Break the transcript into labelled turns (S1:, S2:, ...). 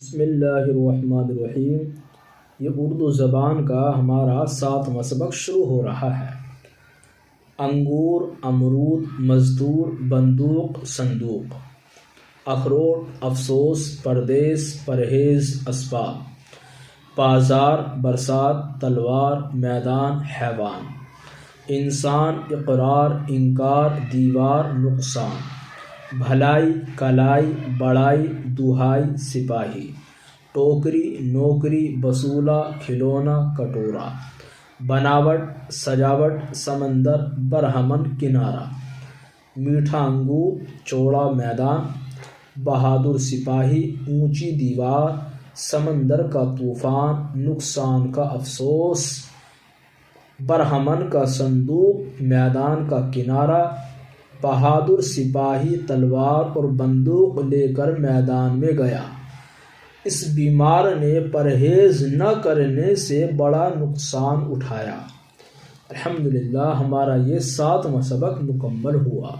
S1: بسم اللہ الرحمن الرحیم۔ یہ اردو زبان کا ہمارا 7واں سبق شروع ہو رہا ہے۔ انگور، امرود، مزدور، بندوق، صندوق، اخروٹ، افسوس، پردیس، پرہیز، اسباب، بازار، برسات، تلوار، میدان، حیوان، انسان، اقرار، انکار، دیوار، نقصان، بھلائی، کلائی، بڑائی، دہائی، سپاہی، ٹوکری، نوکری، بسولہ، کھلونا، کٹورا، بناوٹ، سجاوٹ، سمندر، برہمن، کنارہ، میٹھا انگور، چوڑا میدان، بہادر سپاہی، اونچی دیوار، سمندر کا طوفان، نقصان کا افسوس، برہمن کا صندوق، میدان کا کنارہ۔ بہادر سپاہی تلوار اور بندوق لے کر میدان میں گیا۔ اس بیمار نے پرہیز نہ کرنے سے بڑا نقصان اٹھایا۔ الحمدللہ ہمارا یہ 7واں سبق مکمل ہوا۔